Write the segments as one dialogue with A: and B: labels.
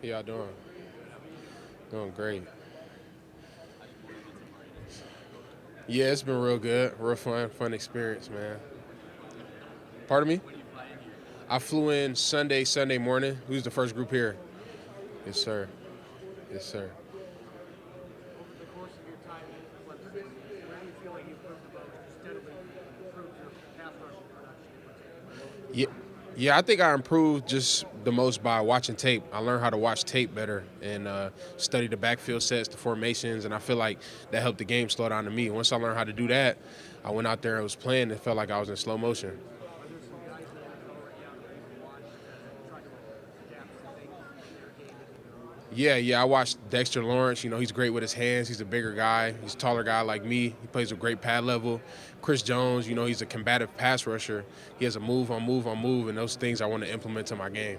A: How y'all doing? Doing great. Yeah, it's been real good. Real fun experience, man. Pardon me? I flew in Sunday morning. Who's the first group here? Yes, sir. Yes, sir. Yeah, yeah. I think I improved just the most by watching tape. I learned how to watch tape better and study the backfield sets, the formations, and I feel like that helped the game slow down to me. Once I learned how to do that, I went out there and was playing. It felt like I was in slow motion. Yeah. I watched Dexter Lawrence. He's great with his hands. He's a bigger guy. He's a taller guy like me. He plays a great pad level. Chris Jones, he's a combative pass rusher. He has a move on move on move, and those things I want to implement to my game.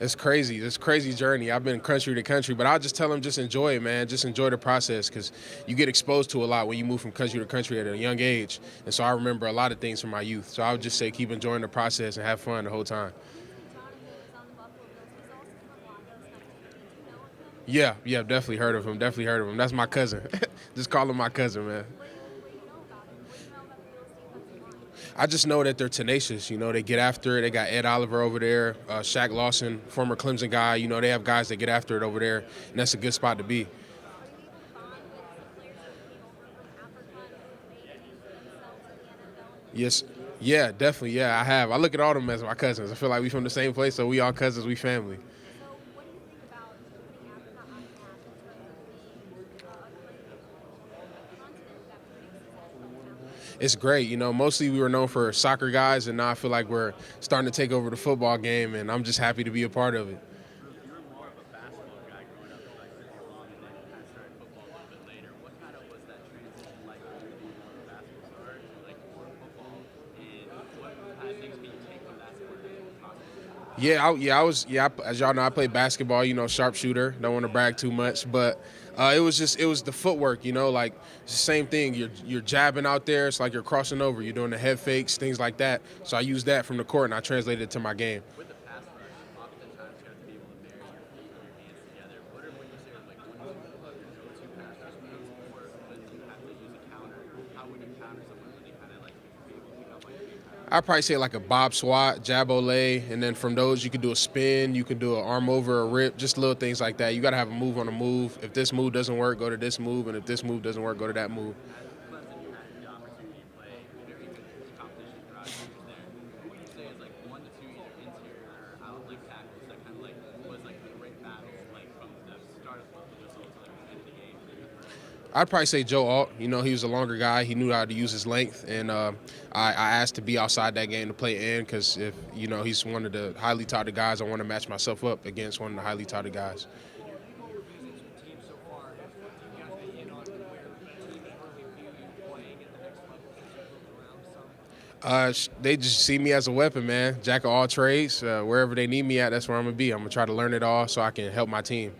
A: It's crazy. It's a crazy journey. I've been country to country, but I'll just tell them just enjoy it, man. Just enjoy the process because you get exposed to a lot when you move from country to country at a young age. And so I remember a lot of things from my youth. So I would just say keep enjoying the process and have fun the whole time. Yeah, I've definitely heard of him. Definitely heard of him. That's my cousin. Just call him my cousin, man. I just know that they're tenacious. They get after it. They got Ed Oliver over there, Shaq Lawson, former Clemson guy. They have guys that get after it over there, and that's a good spot to be. Yes, yeah, definitely. Yeah, I have. I look at all of them as my cousins. I feel like we from the same place, so we all cousins, we family. It's great. Mostly we were known for soccer guys, and now I feel like we're starting to take over the football game, and I'm just happy to be a part of it. I was. Yeah, as y'all know, I played basketball. Sharpshooter. Don't want to brag too much, but it was the footwork. Like it's the same thing. You're jabbing out there. It's like you're crossing over. You're doing the head fakes, things like that. So I used that from the court and I translated it to my game. I'd probably say like a bob swat, jab ole, and then from those you can do a spin, you can do an arm over, a rip, just little things like that. You got to have a move on a move. If this move doesn't work, go to this move, and if this move doesn't work, go to that move. I'd probably say Joe Alt. He was a longer guy. He knew how to use his length, and I asked to be outside that game to play in because if he's one of the highly touted guys, I want to match myself up against one of the highly touted guys. They just see me as a weapon, man. Jack of all trades. Wherever they need me at, that's where I'm gonna be. I'm gonna try to learn it all so I can help my team.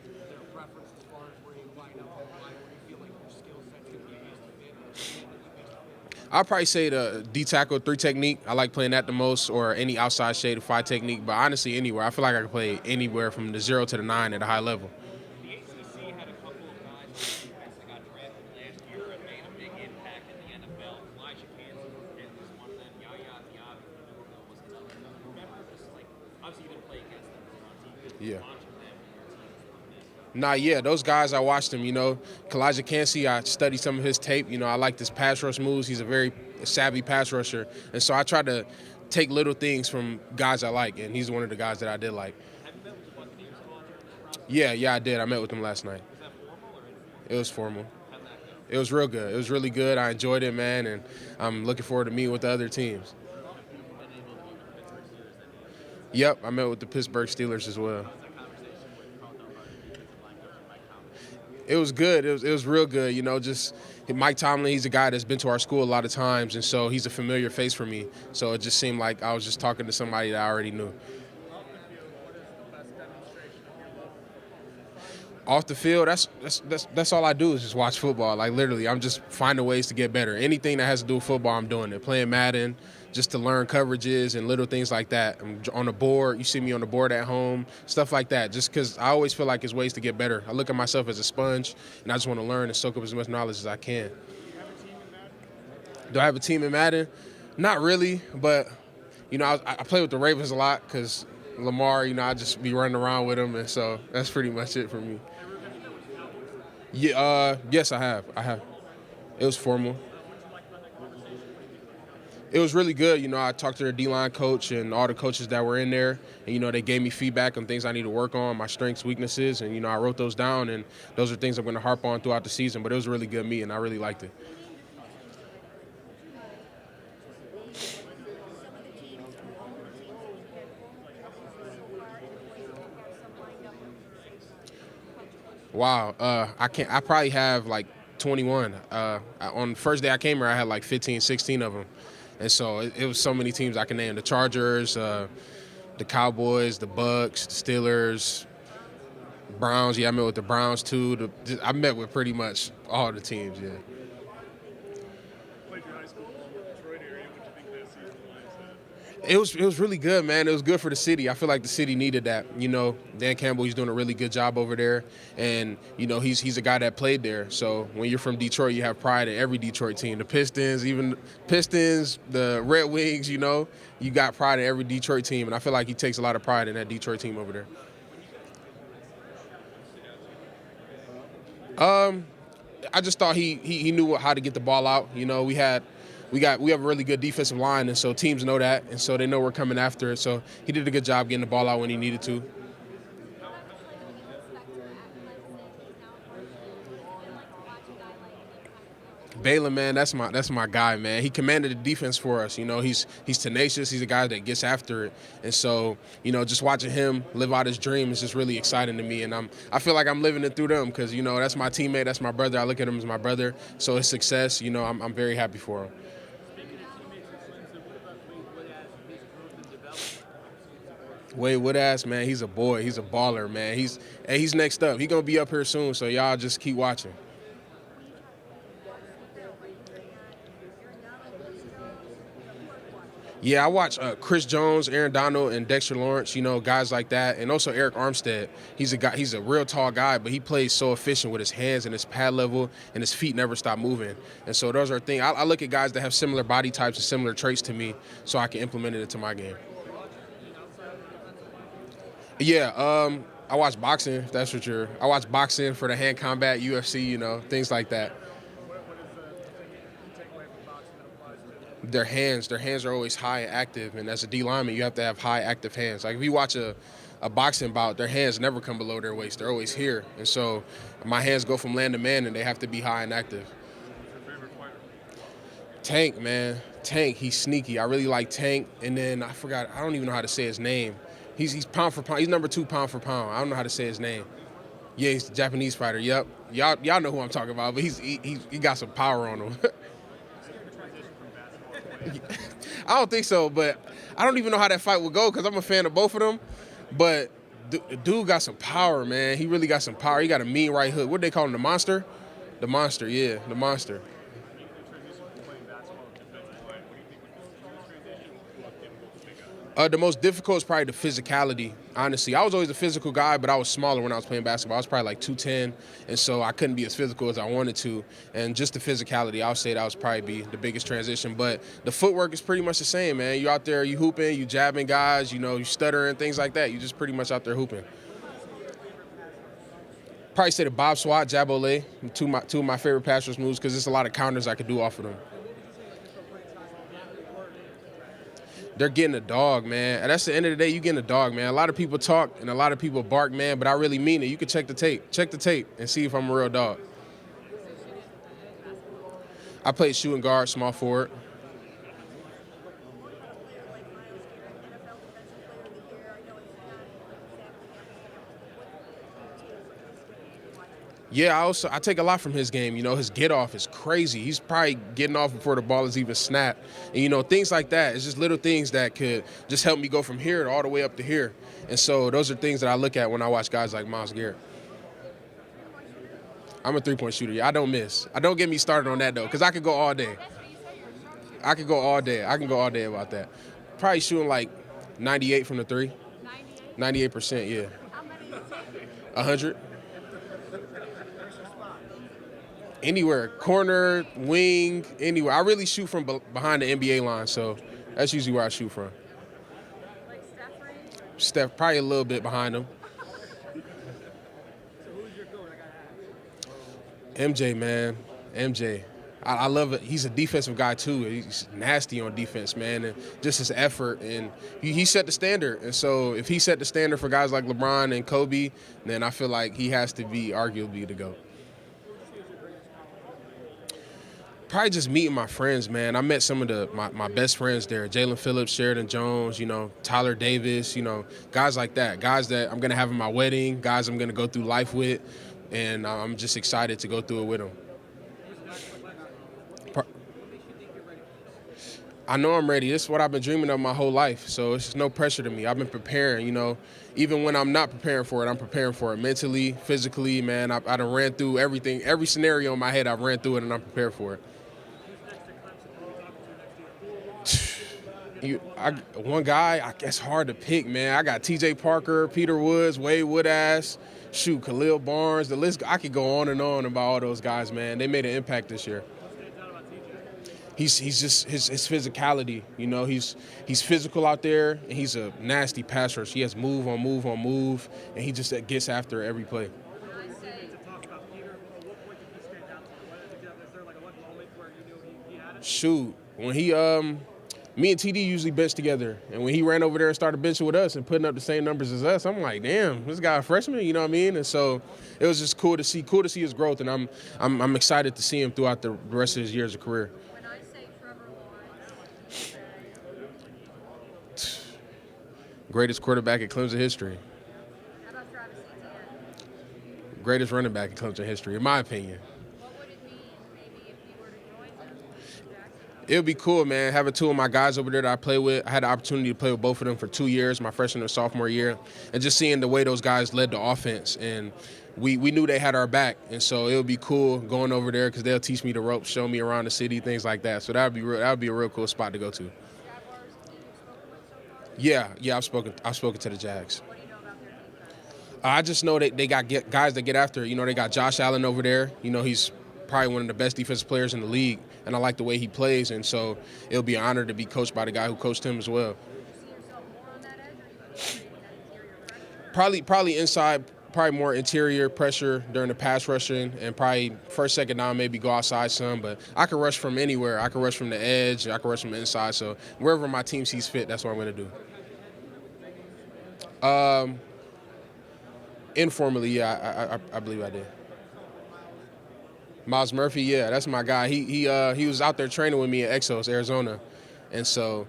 A: I'll probably say the D tackle three technique. I like playing that the most, or any outside shade of five technique. But honestly, anywhere. I feel like I can play anywhere from the 0 to the 9 at a high level. Yeah. Nah, yeah, those guys I watched him. Kalijah Cansey, I studied some of his tape. I like his pass rush moves. He's a very savvy pass rusher, and so I try to take little things from guys I like, and he's one of the guys that I did like. Yeah, I did. I met with him last night. It was formal. It was real good. It was really good. I enjoyed it, man, and I'm looking forward to meeting with the other teams. Yep, I met with the Pittsburgh Steelers as well. It was good. It was real good. Just Mike Tomlin. He's a guy that's been to our school a lot of times, and so he's a familiar face for me. So it just seemed like I was just talking to somebody that I already knew. Off the field, that's all I do is just watch football. Like literally, I'm just finding ways to get better. Anything that has to do with football, I'm doing it. Playing Madden, just to learn coverages and little things like that. I'm on the board. You see me on the board at home, stuff like that. Just because I always feel like it's ways to get better. I look at myself as a sponge, and I just want to learn and soak up as much knowledge as I can. Do I have a team in Madden? Not really, but I play with the Ravens a lot because Lamar. I just be running around with him, and so that's pretty much it for me. Yeah, yes, I have. It was formal. It was really good. I talked to their D-line coach and all the coaches that were in there, and they gave me feedback on things I need to work on, my strengths, weaknesses, and I wrote those down, and those are things I'm going to harp on throughout the season. But it was a really good meeting. I really liked it. Wow, I can't. I probably have like 21. On the first day I came here, I had like 15, 16 of them, and so it was so many teams I can name: the Chargers, the Cowboys, the Bucks, the Steelers, Browns. Yeah, I met with the Browns too. I met with pretty much all the teams. Yeah. It was really good, man. It was good for the city. I feel like the city needed that. Dan Campbell, he's doing a really good job over there, and he's a guy that played there. So when you're from Detroit, you have pride in every Detroit team. The Pistons, the Red Wings. You got pride in every Detroit team, and I feel like he takes a lot of pride in that Detroit team over there. I just thought he knew how to get the ball out. We have a really good defensive line, and so teams know that, and so they know we're coming after it. So he did a good job getting the ball out when he needed to. Balin, man, that's my guy, man. He commanded the defense for us. He's tenacious. He's a guy that gets after it, and so just watching him live out his dream is just really exciting to me. And I feel like I'm living it through them because that's my teammate, that's my brother. I look at him as my brother. So his success, I'm very happy for him. Wade Woodass, man, he's a boy. He's a baller, man. He's next up. He's gonna be up here soon. So y'all just keep watching. Yeah, I watch Chris Jones, Aaron Donald, and Dexter Lawrence. Guys like that, and also Eric Armstead. He's a guy. He's a real tall guy, but he plays so efficient with his hands and his pad level, and his feet never stop moving. And so those are things. I look at guys that have similar body types and similar traits to me, so I can implement it into my game. Yeah, I watch boxing. If that's what you're. I watch boxing for the hand combat, UFC. Things like that. Their hands are always high and active, and as a D lineman, you have to have high active hands. Like if you watch a boxing bout, their hands never come below their waist. They're always here, and so my hands go from man to man, and they have to be high and active. Tank, man, Tank. He's sneaky. I really like Tank, and then I forgot. I don't even know how to say his name. He's pound for pound. He's number 2 pound for pound. I don't know how to say his name. Yeah, he's the Japanese fighter. Yep, y'all know who I'm talking about. But he got some power on him. I don't think so, but I don't even know how that fight would go because I'm a fan of both of them. But dude got some power, man. He really got some power. He got a mean right hook. What do they call him? The monster? The monster, yeah, the monster. The most difficult is probably the physicality, honestly. I was always a physical guy, but I was smaller when I was playing basketball. I was probably like 210, and so I couldn't be as physical as I wanted to. And just the physicality, I would say that was probably be the biggest transition. But the footwork is pretty much the same, man. You out there, you hooping, you jabbing guys, you stuttering, things like that. You just pretty much out there hooping. Probably say the Bob Swat, jab ole, two of my favorite pass rush moves because there's a lot of counters I could do off of them. They're getting a dog, man. And that's the end of the day, you getting a dog, man. A lot of people talk and a lot of people bark, man, but I really mean it. You can check the tape. Check the tape and see if I'm a real dog. I played shooting guard, small forward. Yeah, I take a lot from his game. His get off is crazy. He's probably getting off before the ball is even snapped. And things like that. It's just little things that could just help me go from here all the way up to here. And so those are things that I look at when I watch guys like Myles Garrett. I'm a three-point shooter. Yeah, I don't miss. I don't get me started on that though, because I could go all day. I could go all day. I can go all day about that. Probably shooting like 98 from the three. 98%, yeah. 100. Anywhere, corner, wing, anywhere. I really shoot from behind the NBA line, so that's usually where I shoot from. Steph, probably a little bit behind him. MJ, man, MJ. I love it. He's a defensive guy too. He's nasty on defense, man, and just his effort. And he set the standard. And so if he set the standard for guys like LeBron and Kobe, then I feel like he has to be arguably the GOAT. Probably just meeting my friends, man. I met some of my best friends there. Jalen Phillips, Sheridan Jones, Tyler Davis, guys like that. Guys that I'm going to have in my wedding, guys I'm going to go through life with, and I'm just excited to go through it with them. I know I'm ready. This is what I've been dreaming of my whole life, so it's just no pressure to me. I've been preparing, Even when I'm not preparing for it, I'm preparing for it mentally, physically, man. I done ran through everything. Every scenario in my head, I've ran through it, and I'm prepared for it. One guy, it's hard to pick, man. I got T.J. Parker, Peter Woods, Wade Woodass, Khalil Barnes. The list, I could go on and on about all those guys, man. They made an impact this year. He's just his physicality, he's physical out there, and he's a nasty passer. He has move on move on move, and he just gets after every play. Shoot, when me and TD usually bench together, and when he ran over there and started benching with us and putting up the same numbers as us, I'm like, damn, this guy a freshman, you know what I mean? And so it was just cool to see his growth, and I'm excited to see him throughout the rest of his years of career. Greatest quarterback in Clemson history.
B: How about Travis Etienne?
A: Greatest running back in Clemson history, in my opinion.
B: What would it mean, maybe, if you were to join them?
A: It would be cool, man. Having two of my guys over there that I play with. I had the opportunity to play with both of them for 2 years, my freshman and sophomore year, and just seeing the way those guys led the offense. And we knew they had our back, and so it would be cool going over there because they'll teach me the ropes, show me around the city, things like that. So that would be a real cool spot to go to. Yeah, I've spoken to the Jags.
B: What do you know about their defense?
A: I just know that they got guys that get after. They got Josh Allen over there. He's probably one of the best defensive players in the league, and I like the way he plays. And so it'll be an honor to be coached by the guy who coached him as well.
B: Do you see yourself more on that edge, or do you think that interior pressure?
A: Probably inside. Probably more interior pressure during the pass rushing, and probably first, second down, maybe go outside some. But I can rush from anywhere. I can rush from the edge. I can rush from the inside. So wherever my team sees fit, that's what I'm going to do. Informally, yeah, I believe I did. Miles Murphy, yeah, that's my guy. He was out there training with me at Exos, Arizona, and so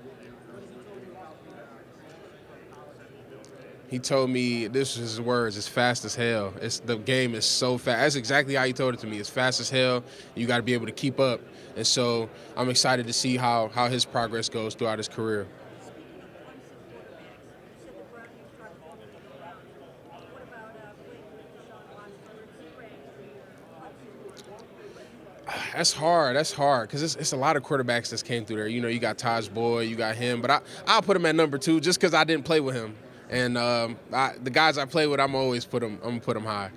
A: he told me, this was his words, it's fast as hell. The game is so fast. That's exactly how he told it to me. It's fast as hell. You got to be able to keep up. And so I'm excited to see how his progress goes throughout his career. That's hard because it's a lot of quarterbacks that's came through there. You got Taj Boyd, you got him, but I'll put him at number 2 just because I didn't play with him. And the guys I play with, I'm gonna put them high.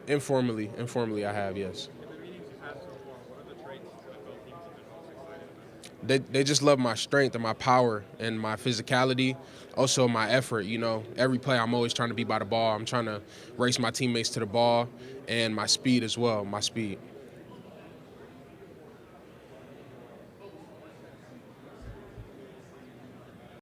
A: Informally, I have, yes. They just love my strength and my power and my physicality, also my effort. Every play I'm always trying to be by the ball. I'm trying to race my teammates to the ball, and my speed as well, my speed.